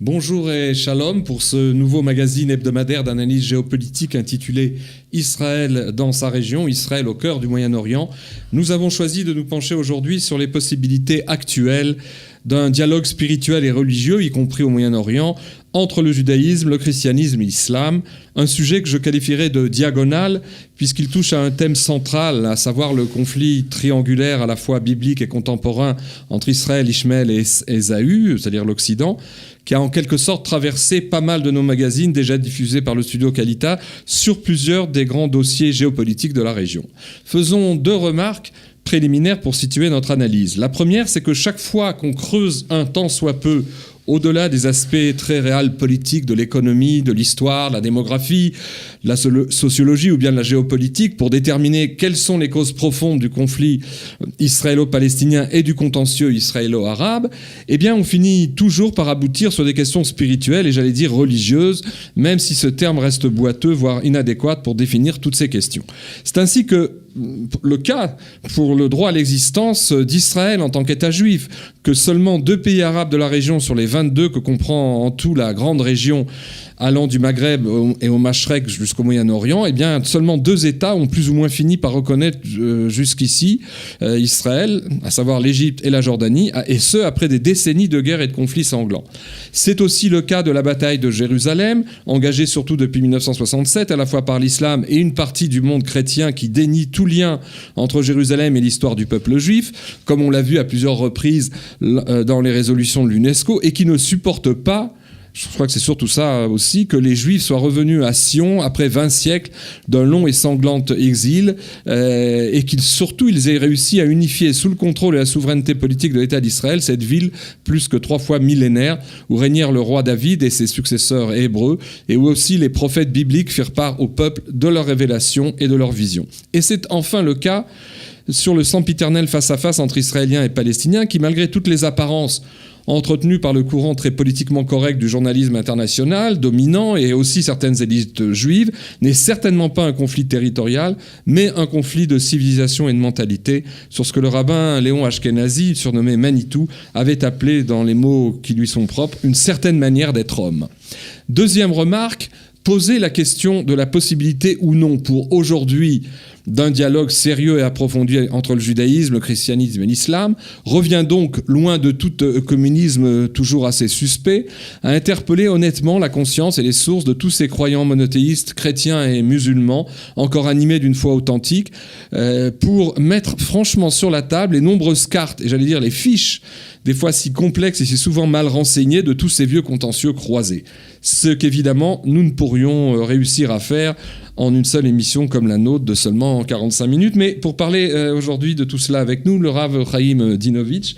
Bonjour et shalom pour ce nouveau magazine hebdomadaire d'analyse géopolitique intitulé Israël dans sa région, Israël au cœur du Moyen-Orient. Nous avons choisi de nous pencher aujourd'hui sur les possibilités actuelles d'un dialogue spirituel et religieux, y compris au Moyen-Orient, entre le judaïsme, le christianisme et l'islam, un sujet que je qualifierais de diagonal, puisqu'il touche à un thème central, à savoir le conflit triangulaire à la fois biblique et contemporain entre Israël, Ishmaël et Ésaü, c'est-à-dire l'Occident, qui a en quelque sorte traversé pas mal de nos magazines déjà diffusés par le studio Kalita sur plusieurs des grands dossiers géopolitiques de la région. Faisons deux remarques préliminaires pour situer notre analyse. La première, c'est que chaque fois qu'on creuse un tant soit peu au-delà des aspects très réels politiques de l'économie, de l'histoire, de la démographie, de la sociologie ou bien de la géopolitique, pour déterminer quelles sont les causes profondes du conflit israélo-palestinien et du contentieux israélo-arabe, eh bien on finit toujours par aboutir sur des questions spirituelles et j'allais dire religieuses, même si ce terme reste boiteux, voire inadéquat pour définir toutes ces questions. C'est ainsi que le cas pour le droit à l'existence d'Israël en tant qu'État juif, que seulement 2 pays arabes de la région sur les 22 que comprend en tout la grande région allant du Maghreb et au Mashrek jusqu'au Moyen-Orient, eh bien seulement 2 États ont plus ou moins fini par reconnaître jusqu'ici Israël, à savoir l'Égypte et la Jordanie, et ce après des décennies de guerres et de conflits sanglants. C'est aussi le cas de la bataille de Jérusalem, engagée surtout depuis 1967, à la fois par l'islam et une partie du monde chrétien qui dénie tout lien entre Jérusalem et l'histoire du peuple juif, comme on l'a vu à plusieurs reprises dans les résolutions de l'UNESCO, et qui ne supporte pas, je crois que c'est surtout ça aussi, que les Juifs soient revenus à Sion après 20 siècles d'un long et sanglant exil et qu'ils aient réussi à unifier sous le contrôle et la souveraineté politique de l'État d'Israël cette ville plus que 3 fois millénaire où régnèrent le roi David et ses successeurs hébreux et où aussi les prophètes bibliques firent part au peuple de leur révélation et de leur vision. Et c'est enfin le cas sur le sempiternel face-à-face entre Israéliens et Palestiniens qui, malgré toutes les apparences entretenu par le courant très politiquement correct du journalisme international, dominant, et aussi certaines élites juives, n'est certainement pas un conflit territorial, mais un conflit de civilisation et de mentalité, sur ce que le rabbin Léon Ashkenazi, surnommé Manitou, avait appelé, dans les mots qui lui sont propres, une certaine manière d'être homme. Deuxième remarque, poser la question de la possibilité ou non pour aujourd'hui d'un dialogue sérieux et approfondi entre le judaïsme, le christianisme et l'islam, revient donc, loin de tout communisme toujours assez suspect, à interpeller honnêtement la conscience et les sources de tous ces croyants monothéistes, chrétiens et musulmans, encore animés d'une foi authentique, pour mettre franchement sur la table les nombreuses cartes, et j'allais dire les fiches, des fois si complexes et si souvent mal renseignées de tous ces vieux contentieux croisés. Ce qu'évidemment, nous ne pourrions réussir à faire en une seule émission comme la nôtre de seulement 45 minutes. Mais pour parler aujourd'hui de tout cela avec nous, le Rav Chaim Dinovitch.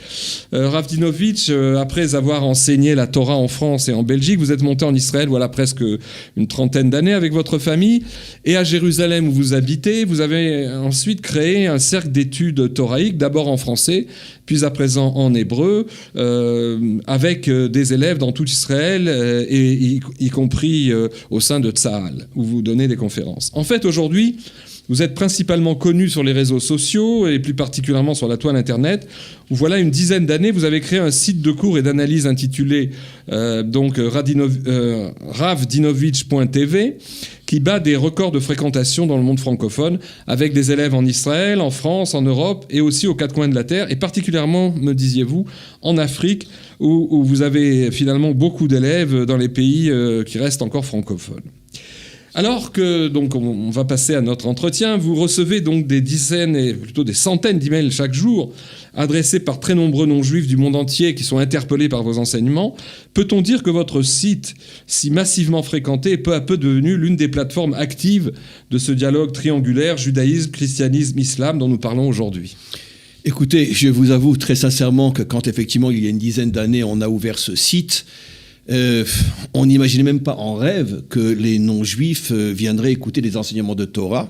Rav Dinovitch, après avoir enseigné la Torah en France et en Belgique, vous êtes monté en Israël, voilà presque une trentaine d'années avec votre famille. Et à Jérusalem où vous habitez, vous avez ensuite créé un cercle d'études toraïques, d'abord en français, puis à présent en hébreu, avec des élèves dans tout Israël, et y compris au sein de Tzahal, où vous donnez des conférences. En fait, aujourd'hui, vous êtes principalement connu sur les réseaux sociaux et plus particulièrement sur la toile Internet, où voilà une dizaine d'années, vous avez créé un site de cours et d'analyse intitulé ravdinovitch.tv, qui bat des records de fréquentation dans le monde francophone, avec des élèves en Israël, en France, en Europe et aussi aux 4 coins de la Terre, et particulièrement, me disiez-vous, en Afrique, où vous avez finalement beaucoup d'élèves dans les pays qui restent encore francophones. Alors que, donc, on va passer à notre entretien, vous recevez donc des dizaines et plutôt des centaines d'emails chaque jour adressés par très nombreux non-juifs du monde entier qui sont interpellés par vos enseignements. Peut-on dire que votre site, si massivement fréquenté, est peu à peu devenu l'une des plateformes actives de ce dialogue triangulaire judaïsme, christianisme, islam dont nous parlons aujourd'hui ? Écoutez, je vous avoue très sincèrement que quand effectivement il y a une dizaine d'années on a ouvert ce site, on n'imaginait même pas en rêve que les non-juifs viendraient écouter des enseignements de Torah.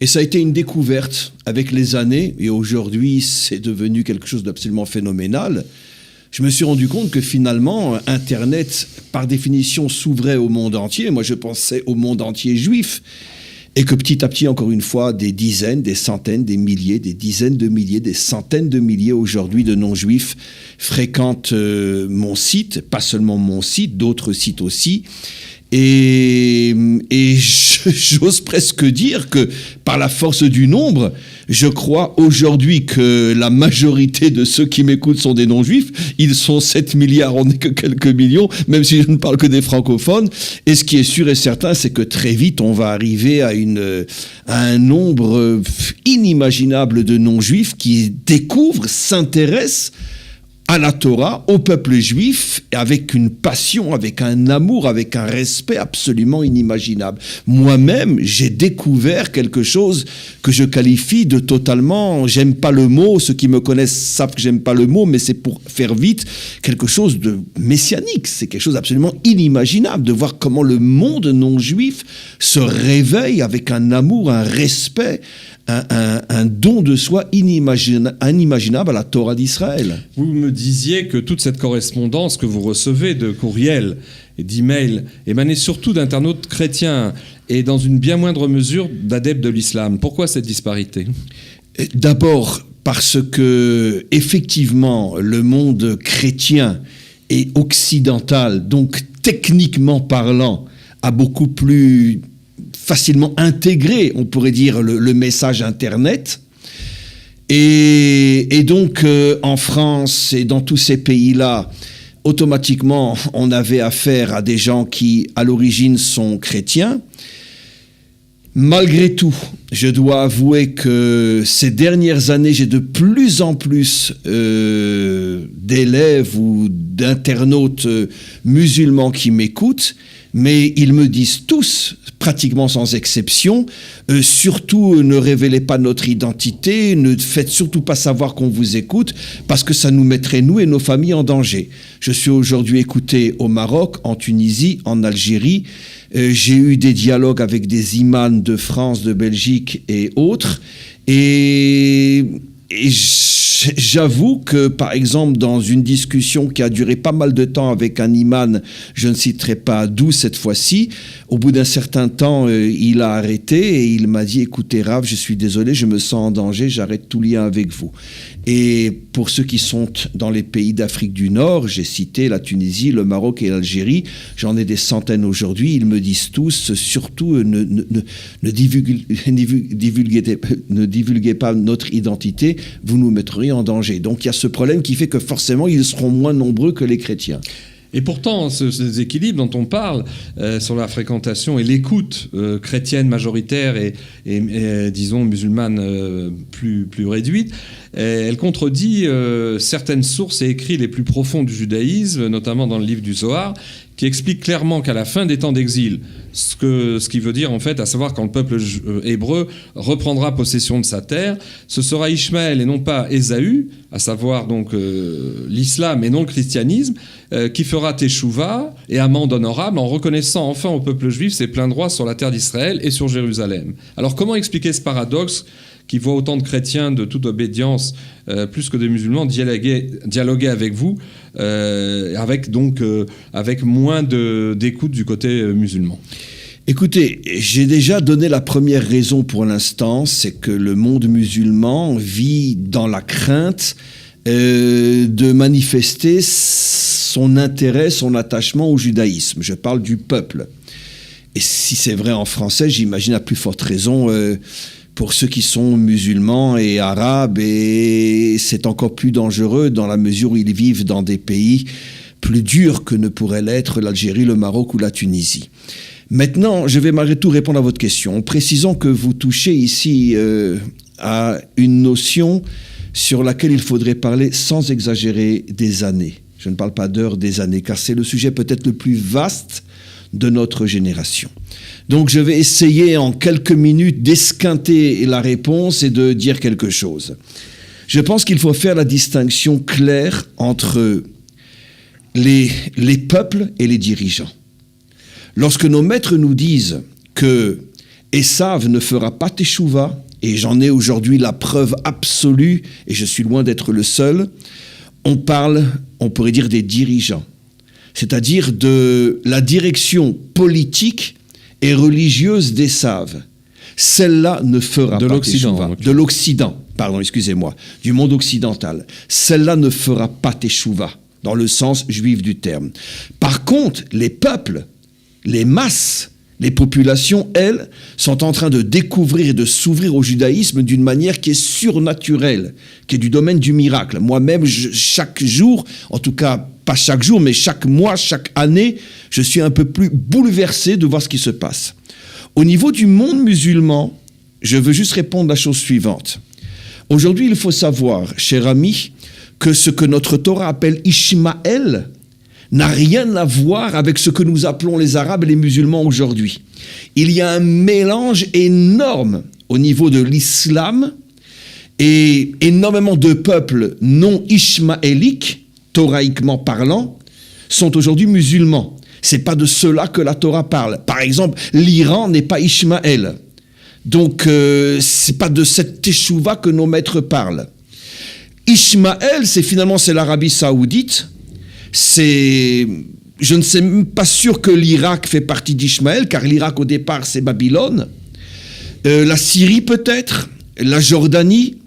Et ça a été une découverte avec les années, et aujourd'hui c'est devenu quelque chose d'absolument phénoménal. Je me suis rendu compte que finalement, Internet, par définition, s'ouvrait au monde entier. Moi, je pensais au monde entier juif. et que petit à petit, encore une fois, des dizaines, des centaines, des milliers, des dizaines de milliers, des centaines de milliers aujourd'hui de non-juifs fréquentent mon site, pas seulement mon site, d'autres sites aussi. Et j'ose presque dire que par la force du nombre, je crois aujourd'hui que la majorité de ceux qui m'écoutent sont des non-juifs. Ils sont 7 milliards, on n'est que quelques millions, même si je ne parle que des francophones. Et ce qui est sûr et certain, c'est que très vite, on va arriver à un nombre inimaginable de non-juifs qui découvrent, s'intéressent à la Torah, au peuple juif, avec une passion, avec un amour, avec un respect absolument inimaginable. Moi-même, j'ai découvert quelque chose que je qualifie de totalement, j'aime pas le mot, ceux qui me connaissent savent que j'aime pas le mot, mais c'est pour faire vite, quelque chose de messianique. C'est quelque chose d'absolument inimaginable, de voir comment le monde non-juif se réveille avec un amour, un respect, un don de soi inimaginable à la Torah d'Israël. Vous me disiez que toute cette correspondance que vous recevez de courriels et d'emails émanait surtout d'internautes chrétiens et dans une bien moindre mesure d'adeptes de l'islam. Pourquoi cette disparité ? D'abord parce que, effectivement, le monde chrétien et occidental, donc techniquement parlant, a beaucoup plus facilement intégré, on pourrait dire, le message Internet. Et donc, en France et dans tous ces pays-là, automatiquement, on avait affaire à des gens qui, à l'origine, sont chrétiens. Malgré tout, je dois avouer que ces dernières années, j'ai de plus en plus d'élèves ou d'internautes musulmans qui m'écoutent, mais ils me disent tous, pratiquement sans exception, surtout ne révélez pas notre identité, ne faites surtout pas savoir qu'on vous écoute, parce que ça nous mettrait, nous et nos familles, en danger. Je suis aujourd'hui écouté au Maroc, en Tunisie, en Algérie. J'ai eu des dialogues avec des imams de France, de Belgique et autres. Et j'avoue que, par exemple, dans une discussion qui a duré pas mal de temps avec un imam, je ne citerai pas d'où cette fois-ci, au bout d'un certain temps, il a arrêté et il m'a dit « Écoutez, Rav, je suis désolé, je me sens en danger, j'arrête tout lien avec vous. » Et pour ceux qui sont dans les pays d'Afrique du Nord, j'ai cité la Tunisie, le Maroc et l'Algérie, j'en ai des centaines aujourd'hui, ils me disent tous, surtout ne divulguez pas notre identité, vous nous mettriez en danger. Donc il y a ce problème qui fait que forcément ils seront moins nombreux que les chrétiens. Et pourtant, ce déséquilibre dont on parle sur la fréquentation et l'écoute chrétienne majoritaire et disons musulmane plus réduite, elle contredit certaines sources et écrits les plus profonds du judaïsme, notamment dans le livre du Zohar, qui explique clairement qu'à la fin des temps d'exil, ce qui veut dire en fait, à savoir quand le peuple hébreu reprendra possession de sa terre, ce sera Ishmaël et non pas Ésaü, à savoir donc l'islam et non le christianisme, qui fera teshuva et amende honorable en reconnaissant enfin au peuple juif ses pleins droits sur la terre d'Israël et sur Jérusalem. Alors comment expliquer ce paradoxe qui voit autant de chrétiens de toute obédience, plus que de musulmans, dialoguer avec vous, avec moins d'écoute du côté musulman? Écoutez, j'ai déjà donné la première raison pour l'instant, c'est que le monde musulman vit dans la crainte de manifester son intérêt, son attachement au judaïsme. Je parle du peuple. Et si c'est vrai en français, j'imagine à plus forte raison pour ceux qui sont musulmans et arabes, et c'est encore plus dangereux dans la mesure où ils vivent dans des pays plus durs que ne pourraient l'être l'Algérie, le Maroc ou la Tunisie. Maintenant, je vais malgré tout répondre à votre question, en précisant que vous touchez ici à une notion sur laquelle il faudrait parler sans exagérer des années. Je ne parle pas d'heures, des années, car c'est le sujet peut-être le plus vaste de notre génération. Donc je vais essayer en quelques minutes d'esquinter la réponse et de dire quelque chose. Je pense qu'il faut faire la distinction claire entre les peuples et les dirigeants. Lorsque nos maîtres nous disent que Esav ne fera pas teshuva, et j'en ai aujourd'hui la preuve absolue, et je suis loin d'être le seul, on pourrait dire des dirigeants, c'est-à-dire de la direction politique et religieuse d'Esav, celle-là ne fera de pas l'Occident, teshuva. De l'Occident, pardon, excusez-moi, du monde occidental. Celle-là ne fera pas teshuva, dans le sens juif du terme. Par contre, les peuples, les masses, les populations, elles, sont en train de découvrir et de s'ouvrir au judaïsme d'une manière qui est surnaturelle, qui est du domaine du miracle. Moi-même, chaque jour, en tout cas pas chaque jour, mais chaque mois, chaque année, je suis un peu plus bouleversé de voir ce qui se passe. Au niveau du monde musulman, je veux juste répondre à la chose suivante. Aujourd'hui, il faut savoir, cher ami, que ce que notre Torah appelle Ishmaël n'a rien à voir avec ce que nous appelons les Arabes et les musulmans aujourd'hui. Il y a un mélange énorme au niveau de l'islam et énormément de peuples non ishmaéliques, toraïquement parlant, sont aujourd'hui musulmans. C'est pas de cela que la Torah parle. Par exemple, l'Iran n'est pas Ishmaël. Donc, c'est pas de cette teshuva que nos maîtres parlent. Ishmaël, c'est l'Arabie Saoudite. Je ne sais même pas sûr que l'Irak fait partie d'Ishmaël, car l'Irak au départ c'est Babylone. La Syrie peut-être, la Jordanie,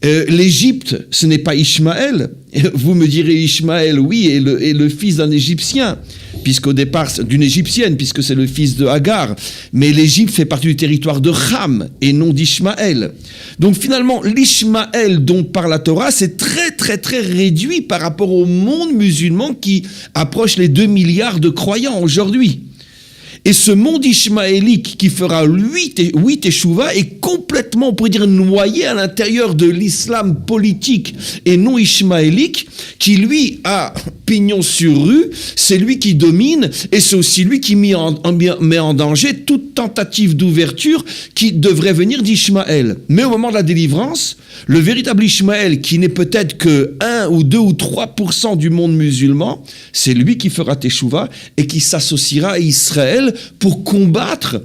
l'Égypte, ce n'est pas Ishmaël. Vous me direz Ishmaël, oui, est le fils d'un Égyptien, puisqu'au départ, d'une Égyptienne, puisque c'est le fils de Hagar. Mais l'Égypte fait partie du territoire de Ham et non d'Ishmaël. Donc finalement, l'Ishmaël dont parle la Torah, c'est très très très réduit par rapport au monde musulman qui approche les 2 milliards de croyants aujourd'hui. Et ce monde ishmaélique qui fera 8 teshuva est complètement, on pourrait dire, noyé à l'intérieur de l'islam politique et non ishmaélique, qui lui a pignon sur rue, c'est lui qui domine, et c'est aussi lui qui met en danger toute tentative d'ouverture qui devrait venir d'Ishmaël. Mais au moment de la délivrance, le véritable Ishmaël, qui n'est peut-être que 1 ou 2 ou 3% du monde musulman, c'est lui qui fera teshuva et qui s'associera à Israël pour combattre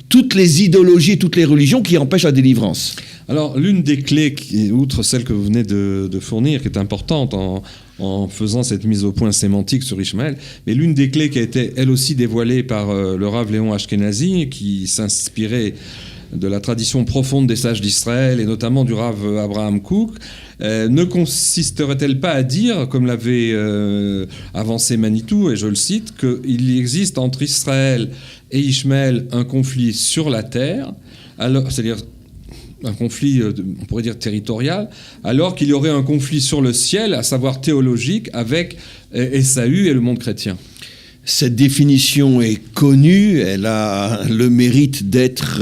toutes les idéologies et toutes les religions qui empêchent la délivrance. Alors, l'une des clés, outre celle que vous venez de fournir, qui est importante en faisant cette mise au point sémantique sur Ishmaël, mais l'une des clés qui a été, elle aussi, dévoilée par le Rav Léon Ashkenazi, qui s'inspirait de la tradition profonde des sages d'Israël, et notamment du Rav Abraham Kook, ne consisterait-elle pas à dire, comme l'avait avancé Manitou, et je le cite, qu'il existe entre Israël et Ishmaël un conflit sur la terre, c'est-à-dire un conflit, on pourrait dire territorial, alors qu'il y aurait un conflit sur le ciel, à savoir théologique, avec Ésaü et le monde chrétien. Cette définition est connue, elle a le mérite d'être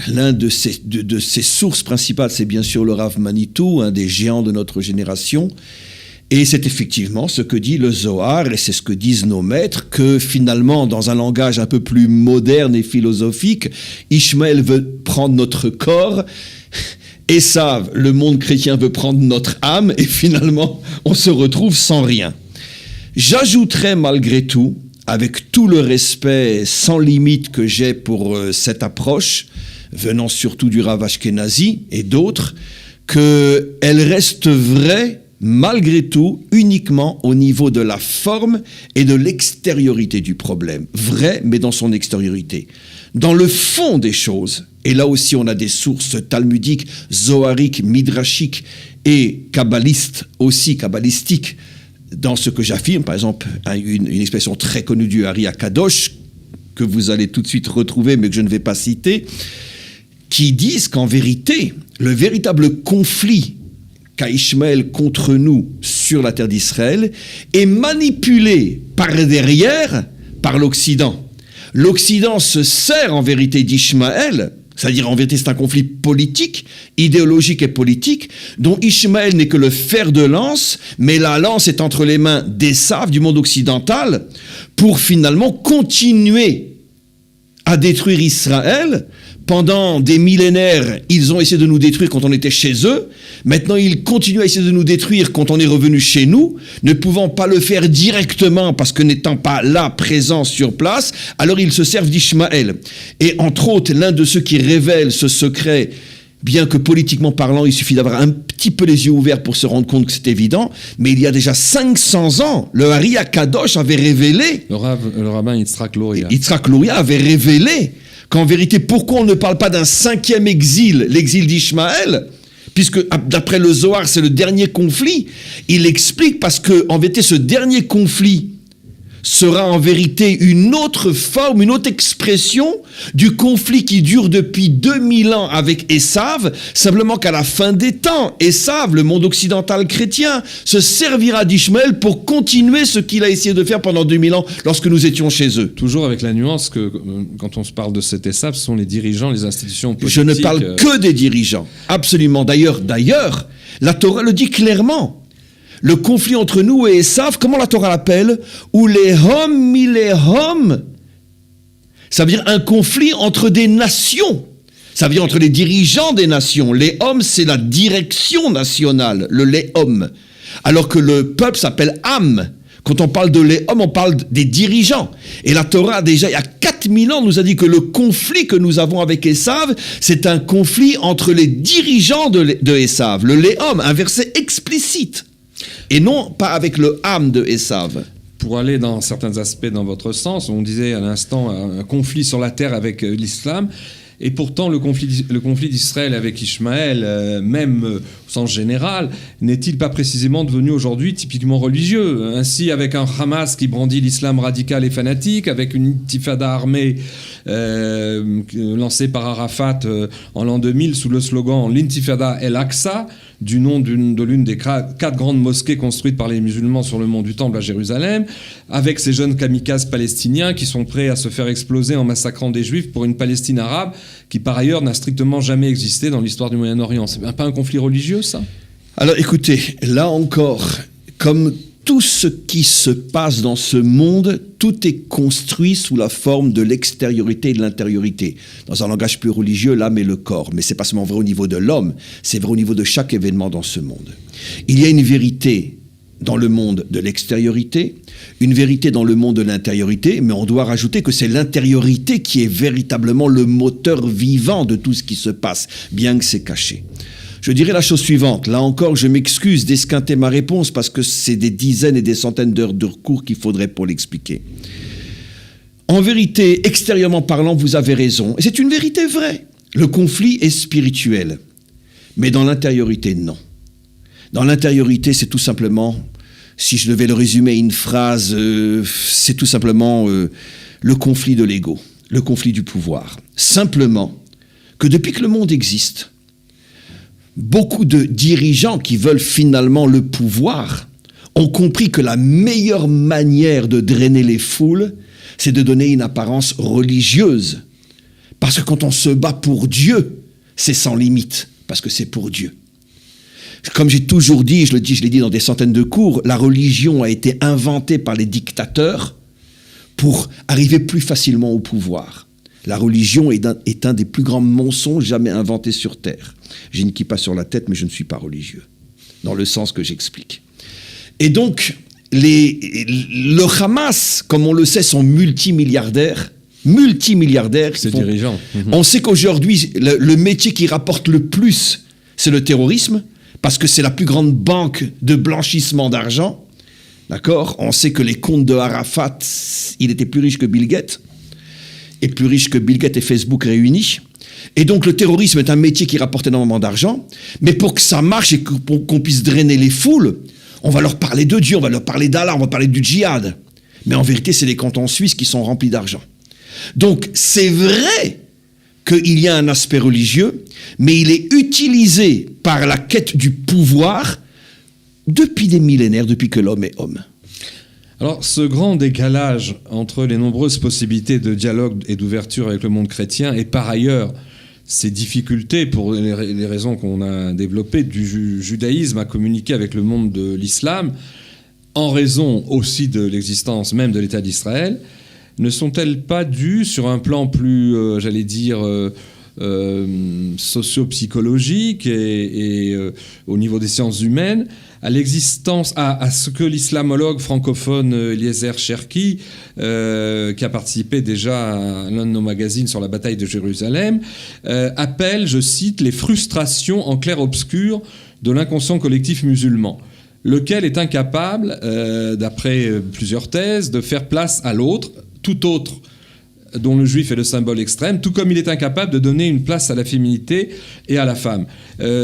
l'un de ses sources principales, c'est bien sûr le Rav Manitou, un des géants de notre génération. Et c'est effectivement ce que dit le Zohar, et c'est ce que disent nos maîtres, que finalement, dans un langage un peu plus moderne et philosophique, Ishmaël veut prendre notre corps, Esav, le monde chrétien, veut prendre notre âme, et finalement, on se retrouve sans rien. J'ajouterais malgré tout, avec tout le respect sans limite que j'ai pour cette approche, venant surtout du Rav Ashkenazi et d'autres, qu'elle reste vraie, malgré tout, uniquement au niveau de la forme et de l'extériorité du problème. Vrai, mais dans son extériorité. Dans le fond des choses, et là aussi on a des sources talmudiques, zohariques, midrashiques et kabbalistes, aussi kabbalistiques, dans ce que j'affirme, par exemple, une expression très connue du Ari Akadosh, que vous allez tout de suite retrouver, mais que je ne vais pas citer, qui disent qu'en vérité, le véritable conflit qu'a Ishmaël contre nous sur la terre d'Israël est manipulé par derrière par l'Occident. L'Occident se sert en vérité d'Ishmaël, c'est-à-dire en vérité c'est un conflit politique, idéologique et politique, dont Ishmaël n'est que le fer de lance, mais la lance est entre les mains d'Esav, du monde occidental, pour finalement continuer à détruire Israël. Pendant des millénaires, ils ont essayé de nous détruire quand on était chez eux. Maintenant, ils continuent à essayer de nous détruire quand on est revenu chez nous, ne pouvant pas le faire directement parce que n'étant pas là, présents sur place, alors ils se servent d'Ishmaël. Et entre autres, l'un de ceux qui révèlent ce secret, bien que politiquement parlant, il suffit d'avoir un petit peu les yeux ouverts pour se rendre compte que c'est évident, mais il y a déjà 500 ans, le Ari Akadosh avait révélé... Le rabbin Yitzhak Luria. Yitzhak Luria avait révélé qu'en vérité, pourquoi on ne parle pas d'un 5e exil, l'exil d'Ishmaël, puisque d'après le Zohar, c'est le dernier conflit. Il explique parce que, en vérité, ce dernier conflit sera en vérité une autre forme, une autre expression du conflit qui dure depuis 2000 ans avec Esav, simplement qu'à la fin des temps, Esav, le monde occidental chrétien, se servira d'Ishmaël pour continuer ce qu'il a essayé de faire pendant 2000 ans lorsque nous étions chez eux. Toujours avec la nuance que, quand on se parle de cet Esav, ce sont les dirigeants, les institutions politiques. Je ne parle que des dirigeants, absolument. D'ailleurs, la Torah le dit clairement. Le conflit entre nous et Esav, comment la Torah l'appelle? Ou les hommes mi les hommes. Ça veut dire un conflit entre des nations. Ça veut dire entre les dirigeants des nations. Les hommes, c'est la direction nationale, le les hommes. Alors que le peuple s'appelle Am. Quand on parle de les hommes, on parle des dirigeants. Et la Torah, déjà, il y a 4000 ans, nous a dit que le conflit que nous avons avec Esav, c'est un conflit entre les dirigeants de Esav, le les hommes, un verset explicite. Et non pas avec le âme de Esav. Pour aller dans certains aspects dans votre sens, on disait à l'instant un conflit sur la terre avec l'islam, et pourtant le conflit d'Israël avec Ishmaël, même au sens général, n'est-il pas précisément devenu aujourd'hui typiquement religieux? Ainsi, avec un Hamas qui brandit l'islam radical et fanatique, avec une intifada armée lancée par Arafat en l'an 2000 sous le slogan « L'intifada el-Aqsa », du nom de l'une des 4 grandes mosquées construites par les musulmans sur le mont du Temple à Jérusalem, avec ces jeunes kamikazes palestiniens qui sont prêts à se faire exploser en massacrant des juifs pour une Palestine arabe qui, par ailleurs, n'a strictement jamais existé dans l'histoire du Moyen-Orient. C'est pas un conflit religieux, ça? Alors, écoutez, là encore, comme tout ce qui se passe dans ce monde, tout est construit sous la forme de l'extériorité et de l'intériorité. Dans un langage plus religieux, l'âme et le corps. Mais c'est pas seulement vrai au niveau de l'homme, c'est vrai au niveau de chaque événement dans ce monde. Il y a une vérité dans le monde de l'extériorité, une vérité dans le monde de l'intériorité, mais on doit rajouter que c'est l'intériorité qui est véritablement le moteur vivant de tout ce qui se passe, bien que c'est caché. Je dirais la chose suivante. Là encore, je m'excuse d'esquinter ma réponse parce que c'est des dizaines et des centaines d'heures de cours qu'il faudrait pour l'expliquer. En vérité, extérieurement parlant, vous avez raison. Et c'est une vérité vraie. Le conflit est spirituel. Mais dans l'intériorité, non. Dans l'intériorité, c'est tout simplement, si je devais le résumer à une phrase, c'est tout simplement le conflit de l'ego, le conflit du pouvoir. Simplement que depuis que le monde existe, beaucoup de dirigeants qui veulent finalement le pouvoir ont compris que la meilleure manière de drainer les foules, c'est de donner une apparence religieuse. Parce que quand on se bat pour Dieu, c'est sans limite, parce que c'est pour Dieu. Comme j'ai toujours dit, je l'ai dit dans des centaines de cours, la religion a été inventée par les dictateurs pour arriver plus facilement au pouvoir. La religion est un des plus grands mensonges jamais inventés sur Terre. J'ai une kippa sur la tête, mais je ne suis pas religieux, dans le sens que j'explique. Et donc, le Hamas, comme on le sait, sont multimilliardaires. C'est dirigeant. On sait qu'aujourd'hui, le métier qui rapporte le plus, c'est le terrorisme, parce que c'est la plus grande banque de blanchissement d'argent. D'accord? On sait que les comptes de Arafat, il était plus riche que Bill Gates, et plus riche que Bill Gates et Facebook réunis. Et donc le terrorisme est un métier qui rapporte énormément d'argent, mais pour que ça marche et qu'on puisse drainer les foules, on va leur parler de Dieu, on va leur parler d'Allah, on va parler du djihad. Mais en vérité, c'est les cantons suisses qui sont remplis d'argent. Donc c'est vrai qu'il y a un aspect religieux, mais il est utilisé par la quête du pouvoir depuis des millénaires, depuis que l'homme est homme. Alors, ce grand décalage entre les nombreuses possibilités de dialogue et d'ouverture avec le monde chrétien et par ailleurs ces difficultés, pour les raisons qu'on a développées, du judaïsme à communiquer avec le monde de l'islam, en raison aussi de l'existence même de l'État d'Israël, ne sont-elles pas dues sur un plan plus, socio-psychologique et au niveau des sciences humaines, à l'existence, à ce que l'islamologue francophone Eliezer Cherki, qui a participé déjà à l'un de nos magazines sur la bataille de Jérusalem, appelle, je cite, les frustrations en clair-obscur de l'inconscient collectif musulman, lequel est incapable, d'après plusieurs thèses, de faire place à l'autre, tout autre dont le juif est le symbole extrême, tout comme il est incapable de donner une place à la féminité et à la femme.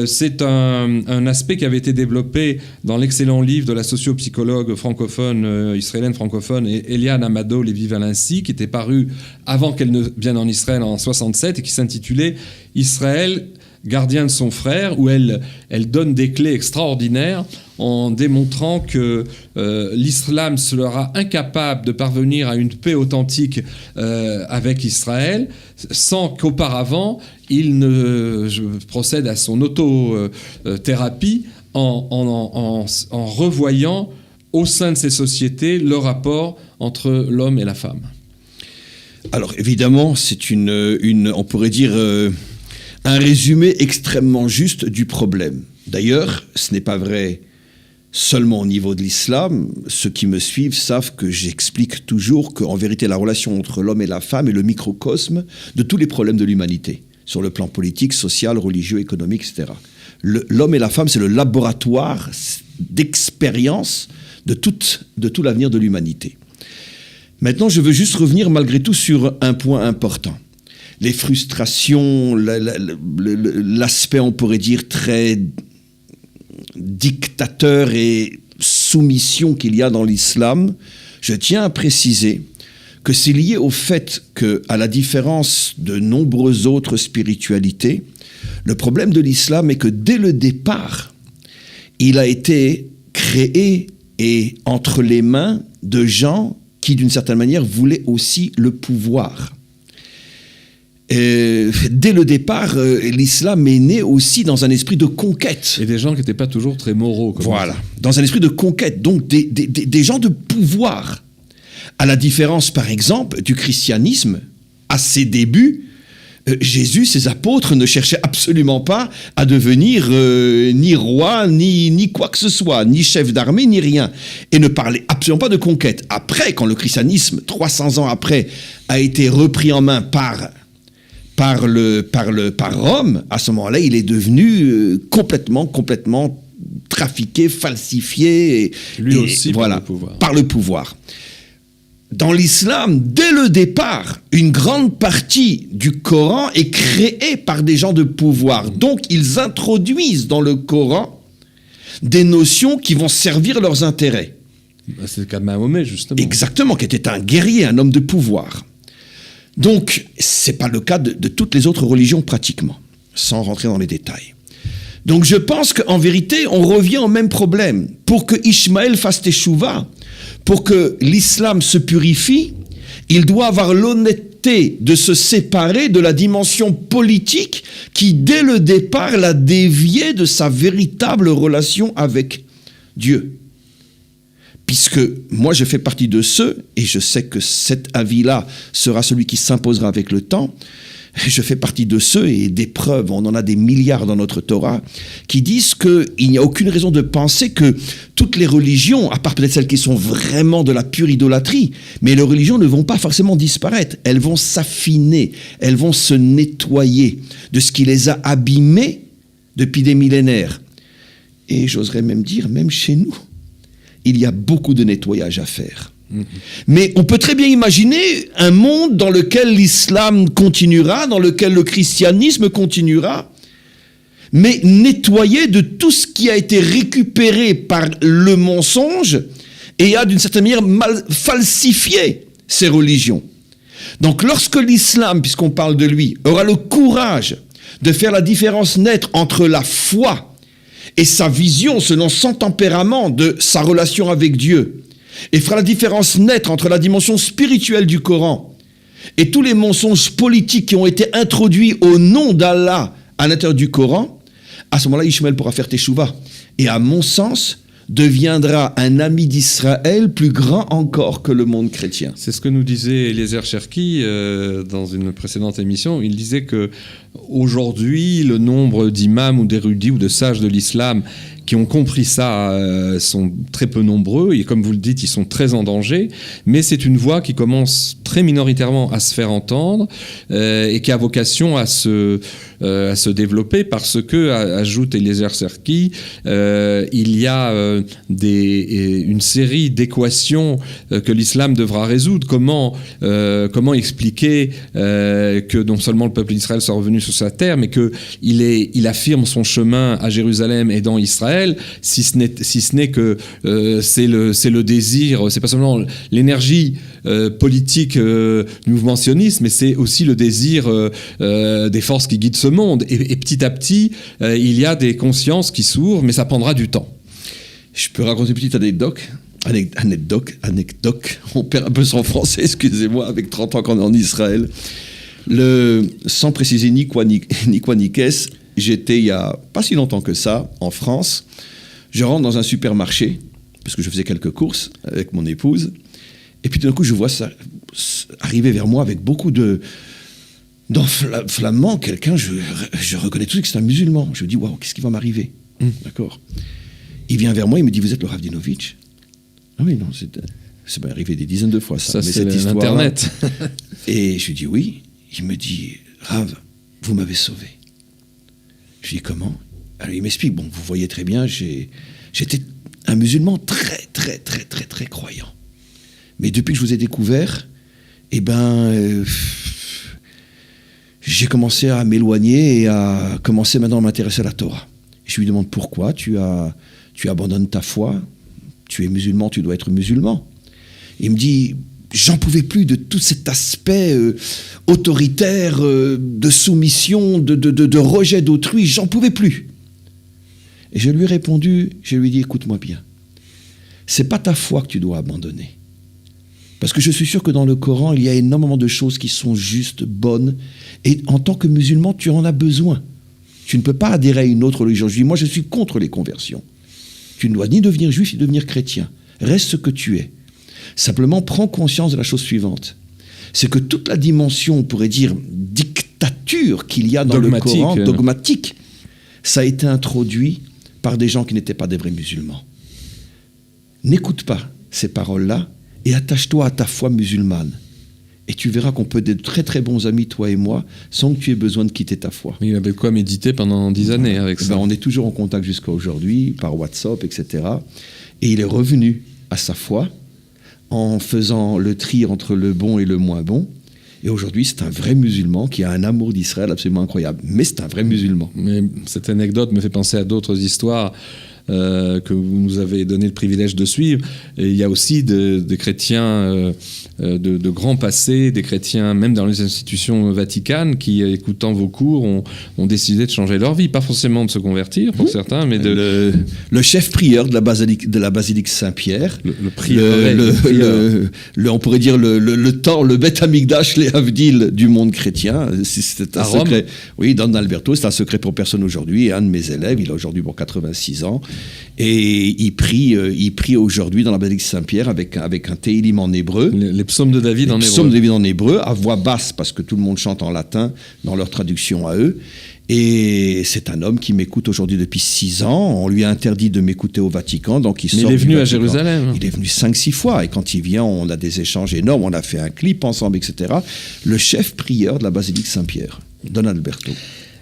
C'est un aspect qui avait été développé dans l'excellent livre de la sociopsychologue francophone, israélienne francophone, Eliane Amado Lévy-Valency, qui était paru avant qu'elle ne vienne en Israël en 67 et qui s'intitulait « Israël, gardien de son frère », où elle donne des clés extraordinaires en démontrant que l'islam sera incapable de parvenir à une paix authentique avec Israël sans qu'auparavant il ne procède à son auto-thérapie en revoyant au sein de ces sociétés le rapport entre l'homme et la femme. Alors évidemment, c'est on pourrait dire un résumé extrêmement juste du problème. D'ailleurs, ce n'est pas vrai seulement au niveau de l'islam. Ceux qui me suivent savent que j'explique toujours qu'en vérité, la relation entre l'homme et la femme est le microcosme de tous les problèmes de l'humanité, sur le plan politique, social, religieux, économique, etc. L'homme et la femme, c'est le laboratoire d'expérience de tout l'avenir de l'humanité. Maintenant, je veux juste revenir malgré tout sur un point important. Les frustrations, l'aspect, on pourrait dire, très dictateur et soumission qu'il y a dans l'islam, je tiens à préciser que c'est lié au fait qu'à la différence de nombreuses autres spiritualités, le problème de l'islam est que dès le départ, il a été créé et entre les mains de gens qui, d'une certaine manière, voulaient aussi le pouvoir. Dès le départ, l'islam est né aussi dans un esprit de conquête. Et des gens qui n'étaient pas toujours très moraux. Voilà, dans un esprit de conquête, donc des gens de pouvoir. À la différence, par exemple, du christianisme, à ses débuts, Jésus, ses apôtres ne cherchaient absolument pas à devenir ni roi, ni quoi que ce soit, ni chef d'armée, ni rien. Et ne parlaient absolument pas de conquête. Après, quand le christianisme, 300 ans après, a été repris en main par Rome, à ce moment-là, il est devenu complètement trafiqué, falsifié. Lui aussi, voilà, par le pouvoir. Dans l'islam, dès le départ, une grande partie du Coran est créée par des gens de pouvoir. Donc, ils introduisent dans le Coran des notions qui vont servir leurs intérêts. C'est le cas de Mahomet, justement. Exactement, qui était un guerrier, un homme de pouvoir. Donc, ce n'est pas le cas de toutes les autres religions pratiquement, sans rentrer dans les détails. Donc, je pense qu'en vérité, on revient au même problème. Pour que Ishmaël fasse teshuva, pour que l'islam se purifie, il doit avoir l'honnêteté de se séparer de la dimension politique qui, dès le départ, l'a dévié de sa véritable relation avec Dieu. Puisque moi, je fais partie de ceux, et je sais que cet avis-là sera celui qui s'imposera avec le temps, je fais partie de ceux, et des preuves, on en a des milliards dans notre Torah, qui disent qu'il n'y a aucune raison de penser que toutes les religions, à part peut-être celles qui sont vraiment de la pure idolâtrie, mais les religions ne vont pas forcément disparaître, elles vont s'affiner, elles vont se nettoyer de ce qui les a abîmées depuis des millénaires. Et j'oserais même dire, même chez nous, il y a beaucoup de nettoyage à faire. Mais on peut très bien imaginer un monde dans lequel l'islam continuera, dans lequel le christianisme continuera, mais nettoyé de tout ce qui a été récupéré par le mensonge et a d'une certaine manière mal falsifié ces religions. Donc lorsque l'islam, puisqu'on parle de lui, aura le courage de faire la différence nette entre la foi et sa vision selon son tempérament de sa relation avec Dieu, et fera la différence nette entre la dimension spirituelle du Coran et tous les mensonges politiques qui ont été introduits au nom d'Allah à l'intérieur du Coran, à ce moment-là, Ishmaël pourra faire teshuva. Et à mon sens, deviendra un ami d'Israël plus grand encore que le monde chrétien. C'est ce que nous disait Eliezer Cherki dans une précédente émission. Il disait que aujourd'hui, le nombre d'imams ou d'érudits ou de sages de l'islam qui ont compris ça sont très peu nombreux, et comme vous le dites, ils sont très en danger, mais c'est une voix qui commence très minoritairement à se faire entendre et qui a vocation à se développer parce que, ajoute Eliezer Serki, il y a une série d'équations que l'islam devra résoudre. Comment expliquer que non seulement le peuple d'Israël soit revenu sur sa terre, mais qu'il affirme son chemin à Jérusalem et dans Israël, si ce n'est que c'est le désir, c'est pas seulement l'énergie politique du mouvement sioniste, mais c'est aussi le désir des forces qui guident ce monde. Et petit à petit, il y a des consciences qui s'ouvrent, mais ça prendra du temps. Je peux raconter une petite anecdote. On perd un peu son français, excusez-moi, avec 30 ans qu'on est en Israël. Sans préciser ni quoi ni qu'est-ce, j'étais il y a pas si longtemps que ça, en France. Je rentre dans un supermarché, parce que je faisais quelques courses avec mon épouse, et puis tout d'un coup, je vois ça arriver vers moi avec beaucoup d'enflammement. Quelqu'un, je reconnais tout de suite que c'est un musulman. Je me dis, waouh, qu'est-ce qui va m'arriver? D'accord. Il vient vers moi, il me dit, vous êtes le Rav Dinovitch? Ah oui, non, c'est arrivé des dizaines de fois, ça. Ça, mais c'est l'Internet. Et je lui dis, oui. Il me dit, Rav, vous m'avez sauvé. Je lui dis, comment? Alors il m'explique, bon, vous voyez très bien, j'étais un musulman très, très, très, très, très croyant. Mais depuis que je vous ai découvert, j'ai commencé à m'éloigner et à commencer maintenant à m'intéresser à la Torah. Et je lui demande pourquoi tu abandonnes ta foi, tu es musulman, tu dois être musulman. Il me dit, j'en pouvais plus de tout cet aspect autoritaire, de soumission, de rejet d'autrui, j'en pouvais plus. Et je lui ai répondu, je lui ai dit, écoute-moi bien, c'est pas ta foi que tu dois abandonner. Parce que je suis sûr que dans le Coran, il y a énormément de choses qui sont justes, bonnes, et en tant que musulman, tu en as besoin. Tu ne peux pas adhérer à une autre religion juive. Moi, je suis contre les conversions. Tu ne dois ni devenir juif, ni devenir chrétien. Reste ce que tu es. Simplement, prends conscience de la chose suivante. C'est que toute la dimension, on pourrait dire, dictature qu'il y a dans le Coran, dogmatique, ça a été introduit par des gens qui n'étaient pas des vrais musulmans. N'écoute pas ces paroles-là et attache-toi à ta foi musulmane. Et tu verras qu'on peut être de très très bons amis, toi et moi, sans que tu aies besoin de quitter ta foi. Mais il avait quoi méditer pendant 10 années avec ça? On est toujours en contact jusqu'à aujourd'hui, par WhatsApp, etc. Et il est revenu à sa foi en faisant le tri entre le bon et le moins bon. Et aujourd'hui, c'est un vrai musulman qui a un amour d'Israël absolument incroyable. Mais c'est un vrai musulman. Mais cette anecdote me fait penser à d'autres histoires que vous nous avez donné le privilège de suivre. Et il y a aussi des chrétiens de grand passé, des chrétiens même dans les institutions vaticanes qui, écoutant vos cours, ont décidé de changer leur vie. Pas forcément de se convertir pour certains, mais le chef prieur de la basilique Saint-Pierre, on pourrait dire le Beth Amikdash, les Havdil du monde chrétien. C'est un secret. Oui, Don Alberto, c'est un secret pour personne aujourd'hui. Un de mes élèves, il a aujourd'hui 86 ans. Et il prie aujourd'hui dans la basilique Saint-Pierre avec un Tehillim en hébreu. Les psaumes de David en hébreu. Les psaumes de David en hébreu, à voix basse, parce que tout le monde chante en latin dans leur traduction à eux. Et c'est un homme qui m'écoute aujourd'hui depuis 6 ans. On lui a interdit de m'écouter au Vatican, donc il est venu à Jérusalem. Il est venu 5-6 fois. Et quand il vient, on a des échanges énormes. On a fait un clip ensemble, etc. Le chef prieur de la basilique Saint-Pierre, Don Alberto.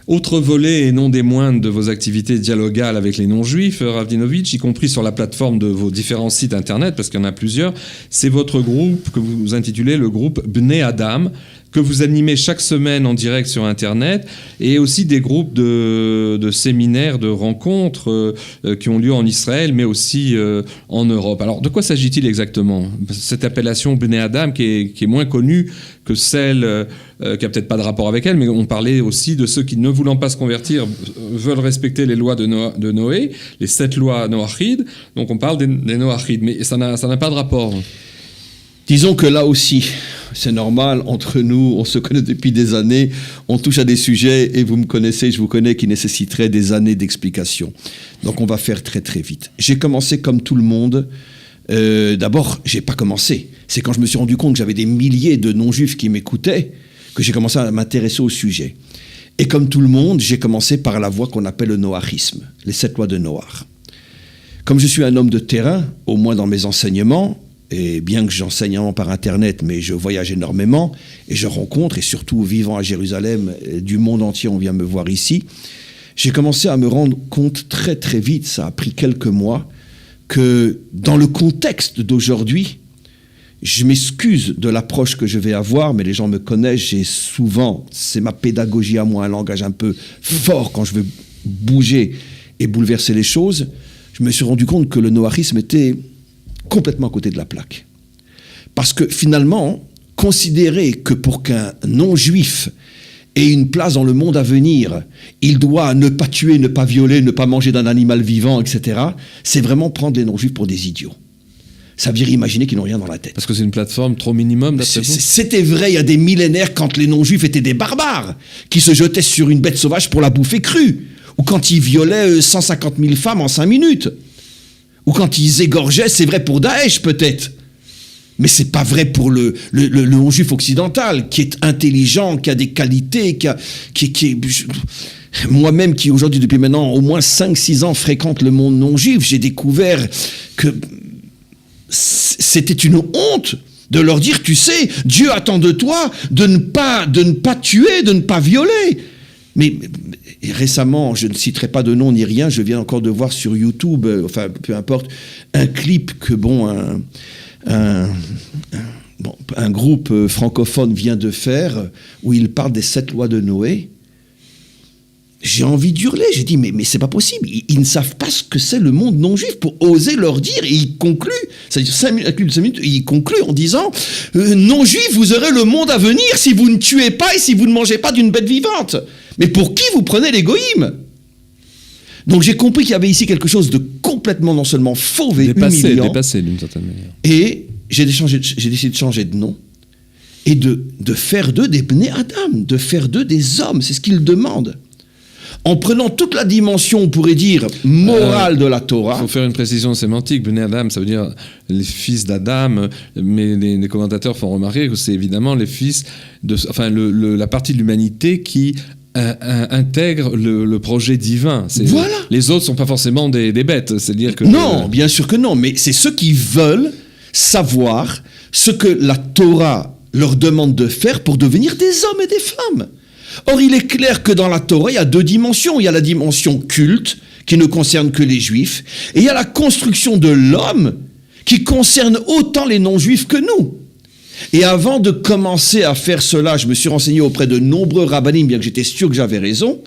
Autre volet, et non des moindres, de vos activités dialogales avec les non-juifs, Rav Dinovitch, y compris sur la plateforme de vos différents sites internet, parce qu'il y en a plusieurs, c'est votre groupe que vous intitulez le groupe Bnei Adam, que vous animez chaque semaine en direct sur Internet, et aussi des groupes de séminaires, de rencontres qui ont lieu en Israël, mais aussi en Europe. Alors, de quoi s'agit-il exactement? Cette appellation Bnei Adam qui est moins connue que celle qui n'a peut-être pas de rapport avec elle, mais on parlait aussi de ceux qui, ne voulant pas se convertir, veulent respecter les lois de Noé, les 7 lois noachides. Donc on parle des noachides, mais ça n'a pas de rapport. Disons que là aussi, c'est normal, entre nous, on se connaît depuis des années, on touche à des sujets, et vous me connaissez, je vous connais, qui nécessiteraient des années d'explication. Donc on va faire très très vite. J'ai commencé comme tout le monde. D'abord, j'ai pas commencé. C'est quand je me suis rendu compte que j'avais des milliers de non-juifs qui m'écoutaient que j'ai commencé à m'intéresser au sujet. Et comme tout le monde, j'ai commencé par la voie qu'on appelle le noachisme, les 7 lois de Noach. Comme je suis un homme de terrain, au moins dans mes enseignements, et bien que j'enseigne par Internet, mais je voyage énormément, et je rencontre, et surtout vivant à Jérusalem, du monde entier, on vient me voir ici, j'ai commencé à me rendre compte très très vite, ça a pris quelques mois, que dans le contexte d'aujourd'hui, je m'excuse de l'approche que je vais avoir, mais les gens me connaissent, j'ai souvent, c'est ma pédagogie à moi, un langage un peu fort quand je veux bouger et bouleverser les choses. Je me suis rendu compte que le noarisme était complètement à côté de la plaque. Parce que finalement, considérer que pour qu'un non-juif ait une place dans le monde à venir, il doit ne pas tuer, ne pas violer, ne pas manger d'un animal vivant, etc., c'est vraiment prendre les non-juifs pour des idiots. Ça veut dire imaginer qu'ils n'ont rien dans la tête. Parce que c'est une plateforme trop minimum, d'après vous ? C'était vrai il y a des millénaires quand les non-juifs étaient des barbares, qui se jetaient sur une bête sauvage pour la bouffer crue, ou quand ils violaient 150 000 femmes en 5 minutes. Ou quand ils égorgeaient, c'est vrai pour Daesh peut-être. Mais c'est pas vrai pour le non-juif occidental, qui est intelligent, qui a des qualités, moi-même qui aujourd'hui, depuis maintenant au moins 5-6 ans, fréquente le monde non-juif, j'ai découvert que c'était une honte de leur dire, tu sais, Dieu attend de toi de ne pas tuer, de ne pas violer. Mais récemment, je ne citerai pas de nom ni rien, je viens encore de voir sur YouTube, enfin peu importe, un clip que un groupe francophone vient de faire, où il parle des 7 lois de Noé. J'ai envie d'hurler, j'ai dit, mais c'est pas possible, ils ne savent pas ce que c'est le monde non-juif pour oser leur dire, et il conclut, c'est-à-dire 5 minutes, il conclut en disant, non-juif, vous aurez le monde à venir si vous ne tuez pas et si vous ne mangez pas d'une bête vivante. Mais pour qui vous prenez les goïms ? Donc j'ai compris qu'il y avait ici quelque chose de complètement non seulement faux et humiliant. Dépassé d'une certaine manière. Et j'ai décidé de changer de nom et de faire d'eux des Bnei Adam, de faire d'eux des hommes, c'est ce qu'ils demandent. En prenant toute la dimension, on pourrait dire, morale de la Torah. Il faut faire une précision sémantique. Bnei Adam, ça veut dire les fils d'Adam, mais les commentateurs font remarquer que c'est évidemment les fils la partie de l'humanité qui intègre le projet divin. Voilà. Les autres ne sont pas forcément des bêtes. C'est-à-dire que non, bien sûr que non, mais c'est ceux qui veulent savoir ce que la Torah leur demande de faire pour devenir des hommes et des femmes. Or, il est clair que dans la Torah, il y a 2 dimensions. Il y a la dimension culte, qui ne concerne que les juifs, et il y a la construction de l'homme, qui concerne autant les non-juifs que nous. Et avant de commencer à faire cela, je me suis renseigné auprès de nombreux rabbinim, bien que j'étais sûr que j'avais raison,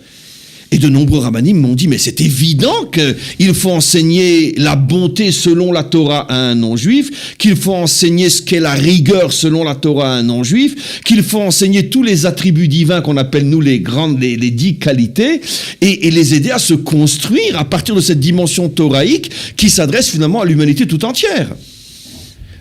et de nombreux rabbinim m'ont dit, mais c'est évident qu'il faut enseigner la bonté selon la Torah à un non-juif, qu'il faut enseigner ce qu'est la rigueur selon la Torah à un non-juif, qu'il faut enseigner tous les attributs divins qu'on appelle nous les 10 qualités, et les aider à se construire à partir de cette dimension thoraïque qui s'adresse finalement à l'humanité tout entière.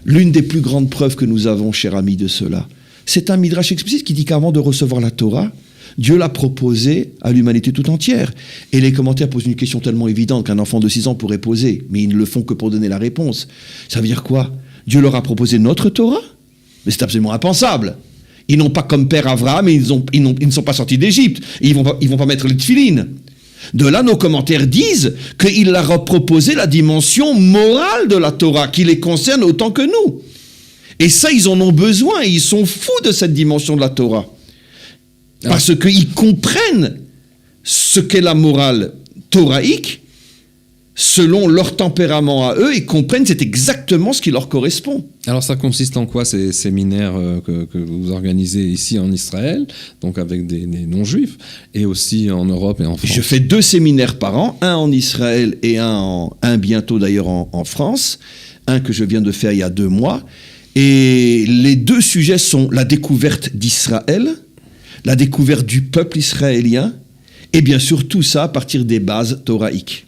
L'une des plus grandes preuves que nous avons, cher ami, de cela, c'est un midrash explicite qui dit qu'avant de recevoir la Torah, Dieu l'a proposé à l'humanité tout entière. Et les commentaires posent une question tellement évidente qu'un enfant de 6 ans pourrait poser, mais ils ne le font que pour donner la réponse. Ça veut dire quoi ? Dieu leur a proposé notre Torah ? Mais c'est absolument impensable. Ils n'ont pas comme père Abraham, et ils ne sont pas sortis d'Égypte. Ils vont pas mettre les tefilines. De là, nos commentaires disent qu'il leur a proposé la dimension morale de la Torah, qui les concerne autant que nous. Et ça, ils en ont besoin, et ils sont fous de cette dimension de la Torah. Parce qu'ils comprennent ce qu'est la morale thoraïque, selon leur tempérament à eux, ils comprennent c'est exactement ce qui leur correspond. Alors ça consiste en quoi ces séminaires que vous organisez ici en Israël, donc avec des non-juifs, et aussi en Europe et en France ? Je fais 2 séminaires par an, un en Israël et un bientôt d'ailleurs en France, un que je viens de faire il y a 2 mois, et les 2 sujets sont la découverte d'Israël, la découverte du peuple israélien, et bien sûr tout ça à partir des bases thoraïques.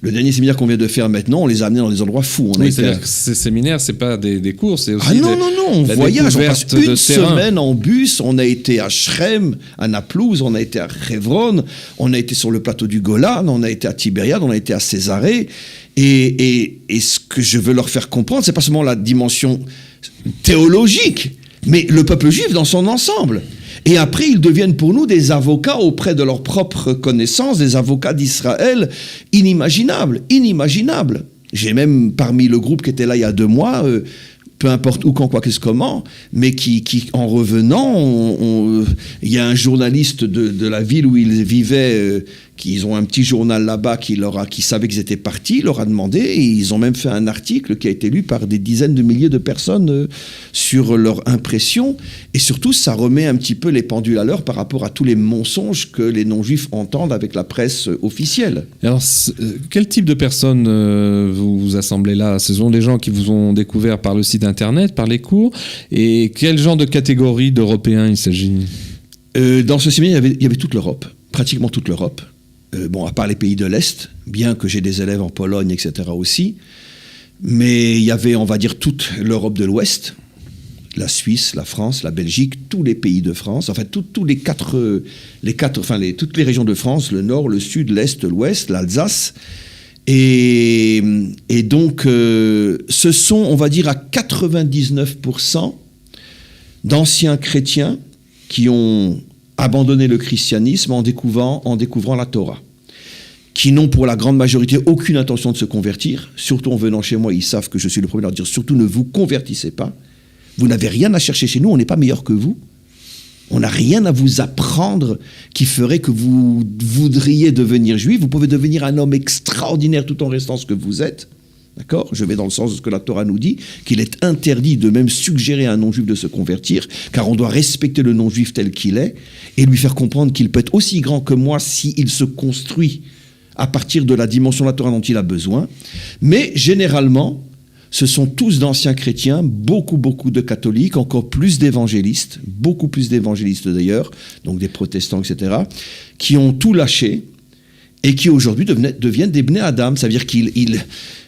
Le dernier séminaire qu'on vient de faire maintenant, on les a amenés dans des endroits fous. C'est-à-dire que ces séminaires, c'est pas des cours, c'est aussi non, on voyage, on passe une semaine en bus, on a été à Shrem, à Naplouse, on a été à Hebron, on a été sur le plateau du Golan, on a été à Tibériade, on a été à Césarée, et ce que je veux leur faire comprendre, c'est pas seulement la dimension théologique, mais le peuple juif dans son ensemble. Et après, ils deviennent pour nous des avocats auprès de leur propre connaissance, des avocats d'Israël inimaginables. J'ai même parmi le groupe qui était là il y a 2 mois, peu importe où, quand, quoi, qu'est-ce, comment, mais qui en revenant, il y a un journaliste de la ville où ils vivaient, qu'ils ont un petit journal là-bas qui savait qu'ils étaient partis, leur a demandé, et ils ont même fait un article qui a été lu par des dizaines de milliers de personnes sur leur impression, et surtout ça remet un petit peu les pendules à l'heure par rapport à tous les mensonges que les non-juifs entendent avec la presse officielle. Alors, quel type de personnes vous assemblez là? Ce sont des gens qui vous ont découvert par le site internet, par les cours, et quel genre de catégorie d'Européens il s'agit? Dans ce séminaire, il y avait toute l'Europe, pratiquement toute l'Europe. À part les pays de l'Est, bien que j'ai des élèves en Pologne, etc. aussi, mais il y avait, on va dire, toute l'Europe de l'Ouest, la Suisse, la France, la Belgique, tous les pays de France, enfin toutes les régions de France, le Nord, le Sud, l'Est, l'Ouest, l'Alsace, et donc ce sont, on va dire, à 99% d'anciens chrétiens qui ont abandonner le christianisme en découvrant la Torah, qui n'ont pour la grande majorité aucune intention de se convertir. Surtout en venant chez moi, ils savent que je suis le premier à leur dire surtout ne vous convertissez pas. Vous n'avez rien à chercher chez nous, on n'est pas meilleur que vous. On n'a rien à vous apprendre qui ferait que vous voudriez devenir juif. Vous pouvez devenir un homme extraordinaire tout en restant ce que vous êtes. D'accord ? Je vais dans le sens de ce que la Torah nous dit, qu'il est interdit de même suggérer à un non-juif de se convertir, car on doit respecter le non-juif tel qu'il est, et lui faire comprendre qu'il peut être aussi grand que moi s'il se construit à partir de la dimension de la Torah dont il a besoin. Mais généralement, ce sont tous d'anciens chrétiens, beaucoup de catholiques, encore plus d'évangélistes, beaucoup plus d'évangélistes d'ailleurs, donc des protestants, etc., qui ont tout lâché, et qui aujourd'hui deviennent des Bnei Adam. Ça veut dire qu'ils,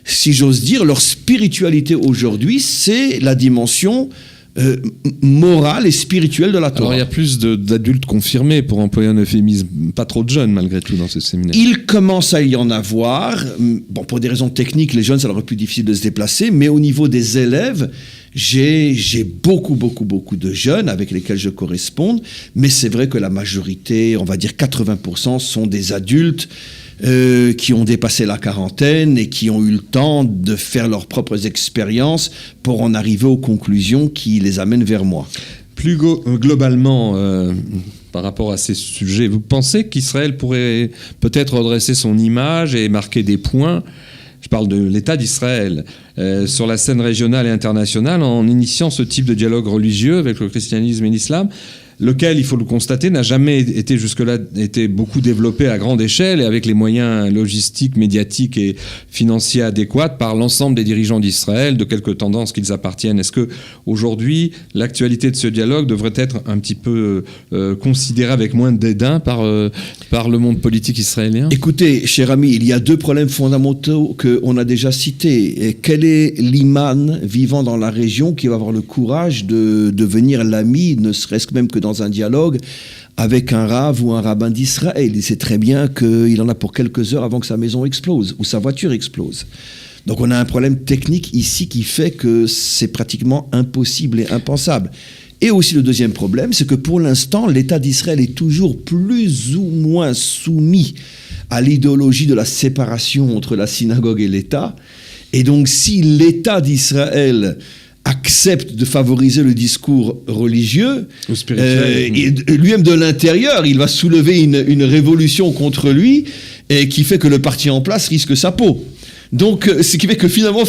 si j'ose dire, leur spiritualité aujourd'hui, c'est la dimension morale et spirituelle de la Torah. Alors il y a plus d'adultes confirmés, pour employer un euphémisme, pas trop de jeunes malgré tout dans ce séminaire. Il commence à y en avoir. Bon, pour des raisons techniques, les jeunes, ça leur est plus difficile de se déplacer, mais au niveau des élèves, j'ai beaucoup de jeunes avec lesquels je corresponde, mais c'est vrai que la majorité, on va dire 80%, sont des adultes qui ont dépassé la quarantaine et qui ont eu le temps de faire leurs propres expériences pour en arriver aux conclusions qui les amènent vers moi. Plus globalement, par rapport à ces sujets, vous pensez qu'Israël pourrait peut-être redresser son image et marquer des points, je parle de l'État d'Israël, sur la scène régionale et internationale en initiant ce type de dialogue religieux avec le christianisme et l'islam, lequel, il faut le constater, n'a jamais été jusque-là beaucoup développé à grande échelle et avec les moyens logistiques, médiatiques et financiers adéquats par l'ensemble des dirigeants d'Israël, de quelque tendance qu'ils appartiennent. Est-ce que aujourd'hui, l'actualité de ce dialogue devrait être un petit peu considérée avec moins de dédain par le monde politique israélien ? Écoutez, cher ami, il y a 2 problèmes fondamentaux qu'on a déjà cités. Et quel est l'imam vivant dans la région qui va avoir le courage de devenir l'ami, ne serait-ce que même que dans un dialogue avec un rave ou un rabbin d'Israël? Il sait très bien qu'il en a pour quelques heures avant que sa maison explose ou sa voiture explose. Donc on a un problème technique ici qui fait que c'est pratiquement impossible et impensable. Et aussi le deuxième problème, c'est que pour l'instant, l'État d'Israël est toujours plus ou moins soumis à l'idéologie de la séparation entre la synagogue et l'État. Et donc si l'État d'Israël accepte de favoriser le discours religieux, lui-même de l'intérieur, il va soulever une révolution contre lui et qui fait que le parti en place risque sa peau. Donc, ce qui fait que finalement,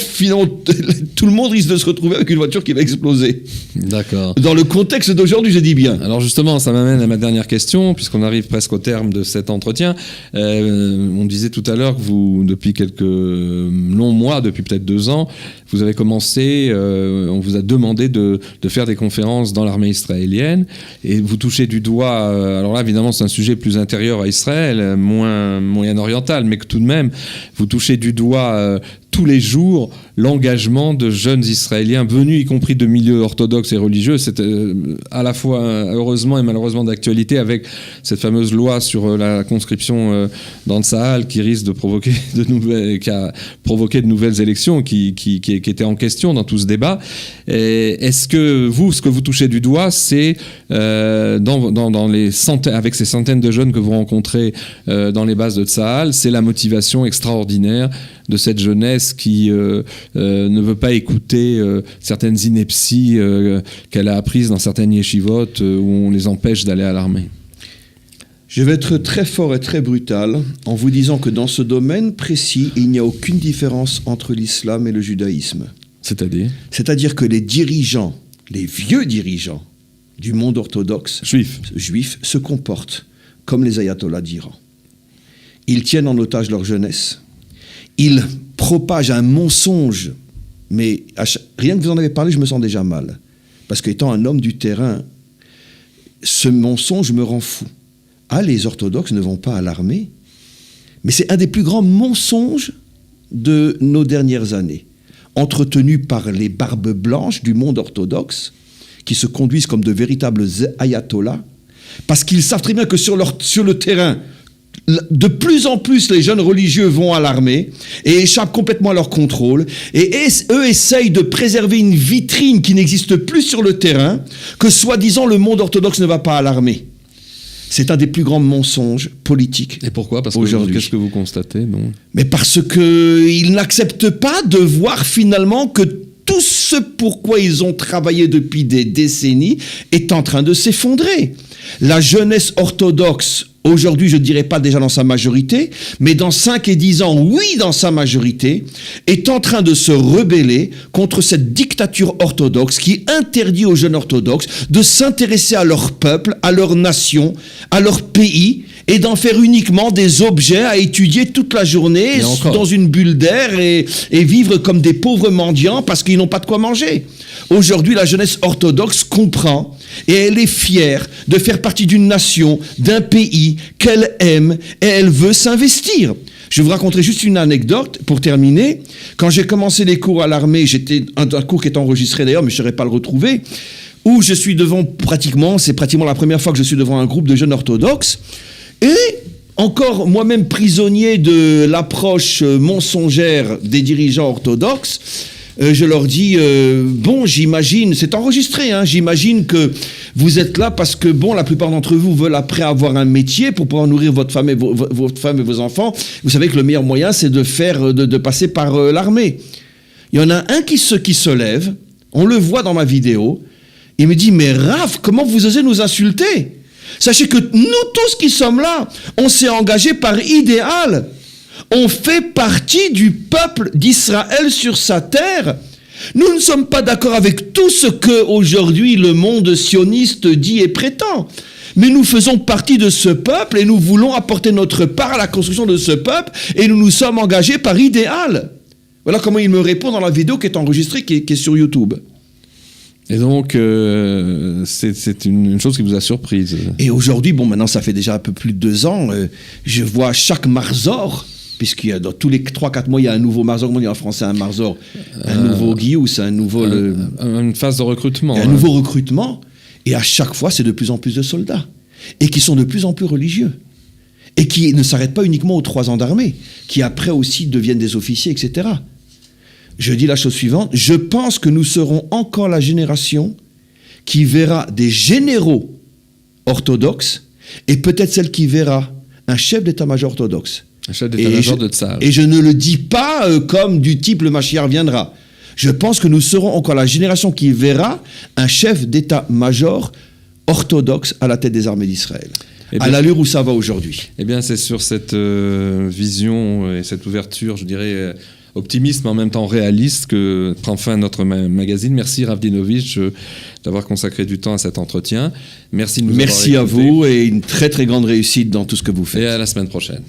tout le monde risque de se retrouver avec une voiture qui va exploser. D'accord. Dans le contexte d'aujourd'hui, je dis bien. Alors justement, ça m'amène à ma dernière question, puisqu'on arrive presque au terme de cet entretien. On disait tout à l'heure que vous, depuis quelques longs mois, depuis peut-être 2 ans, vous avez commencé, on vous a demandé de faire des conférences dans l'armée israélienne, et vous touchez du doigt, alors là évidemment c'est un sujet plus intérieur à Israël, moins moyen-oriental, mais que tout de même, vous touchez du doigt tous les jours l'engagement de jeunes Israéliens venus, y compris de milieux orthodoxes et religieux. C'est à la fois heureusement et malheureusement d'actualité avec cette fameuse loi sur la conscription dans le Sahel qui risque de provoquer qui a provoqué de nouvelles élections qui étaient en question dans tout ce débat. Et est-ce que vous, ce que vous touchez du doigt, c'est dans les centaines, avec ces centaines de jeunes que vous rencontrez dans les bases de Tsahal, c'est la motivation extraordinaire de cette jeunesse qui ne veut pas écouter certaines inepties qu'elle a apprises dans certaines yeshivotes où on les empêche d'aller à l'armée? Je vais être très fort et très brutal en vous disant que dans ce domaine précis, il n'y a aucune différence entre l'islam et le judaïsme. C'est-à-dire que les dirigeants, les vieux dirigeants du monde orthodoxe juifs se comportent comme les ayatollahs d'Iran. Ils tiennent en otage leur jeunesse. Ils propagent un mensonge. Mais rien que vous en avez parlé, je me sens déjà mal. Parce qu'étant un homme du terrain, ce mensonge me rend fou. Ah, les orthodoxes ne vont pas à l'armée. Mais c'est un des plus grands mensonges de nos dernières années, entretenu par les barbes blanches du monde orthodoxe, qui se conduisent comme de véritables ayatollahs, parce qu'ils savent très bien que sur le terrain, de plus en plus les jeunes religieux vont à l'armée et échappent complètement à leur contrôle, et eux essayent de préserver une vitrine qui n'existe plus sur le terrain, que soi-disant le monde orthodoxe ne va pas à l'armée. C'est un des plus grands mensonges politiques. Et pourquoi? Parce que qu'est-ce que vous constatez, non? Mais parce qu'ils n'acceptent pas de voir finalement que tout ce pourquoi ils ont travaillé depuis des décennies est en train de s'effondrer. La jeunesse orthodoxe, aujourd'hui, je ne dirais pas déjà dans sa majorité, mais dans 5 et 10 ans, oui, dans sa majorité, est en train de se rebeller contre cette dictature orthodoxe qui interdit aux jeunes orthodoxes de s'intéresser à leur peuple, à leur nation, à leur pays, et d'en faire uniquement des objets à étudier toute la journée dans une bulle d'air et vivre comme des pauvres mendiants parce qu'ils n'ont pas de quoi manger. Aujourd'hui, la jeunesse orthodoxe comprend et elle est fière de faire partie d'une nation, d'un pays qu'elle aime et elle veut s'investir. Je vais vous raconter juste une anecdote pour terminer. Quand j'ai commencé les cours à l'armée, j'étais un cours qui est enregistré d'ailleurs, mais je ne saurais pas le retrouver, où je suis devant c'est pratiquement la première fois que je suis devant un groupe de jeunes orthodoxes. Et encore moi-même prisonnier de l'approche mensongère des dirigeants orthodoxes, je leur dis, bon, j'imagine, c'est enregistré, hein, j'imagine que vous êtes là parce que, bon, la plupart d'entre vous veulent après avoir un métier pour pouvoir nourrir votre femme et vos enfants. Vous savez que le meilleur moyen, c'est de passer par l'armée. Il y en a un qui se lève, on le voit dans ma vidéo, il me dit, mais Raph, comment vous osez nous insulter ? Sachez que nous tous qui sommes là, on s'est engagés par idéal. On fait partie du peuple d'Israël sur sa terre. Nous ne sommes pas d'accord avec tout ce que aujourd'hui le monde sioniste dit et prétend. Mais nous faisons partie de ce peuple et nous voulons apporter notre part à la construction de ce peuple et nous nous sommes engagés par idéal. Voilà comment il me répond dans la vidéo qui est enregistrée, qui est sur YouTube. Et donc, c'est une chose qui vous a surprise. Et aujourd'hui, bon, maintenant, ça fait déjà un peu plus de 2 ans, je vois chaque Marzor, puisqu'il y a dans tous les 3-4 mois, il y a un nouveau Marzor, comment on dit en français un Marzor, un nouveau Guious, un nouveau... une phase de recrutement. Un nouveau recrutement, et à chaque fois, c'est de plus en plus de soldats, et qui sont de plus en plus religieux, et qui ne s'arrêtent pas uniquement aux 3 ans d'armée, qui après aussi deviennent des officiers, etc. Je dis la chose suivante, je pense que nous serons encore la génération qui verra des généraux orthodoxes et peut-être celle qui verra un chef d'état-major orthodoxe. Un chef d'état-major de Tsahal. Et je ne le dis pas comme du type le Mashiach viendra. Je pense que nous serons encore la génération qui verra un chef d'état-major orthodoxe à la tête des armées d'Israël. À l'allure où ça va aujourd'hui. Eh bien, c'est sur cette vision et cette ouverture, je dirais... optimiste, mais en même temps réaliste, que prend fin notre magazine. Merci Rav Dinovich d'avoir consacré du temps à cet entretien. Merci de nous avoir écoutés. Merci à vous et une très très grande réussite dans tout ce que vous faites. Et à la semaine prochaine.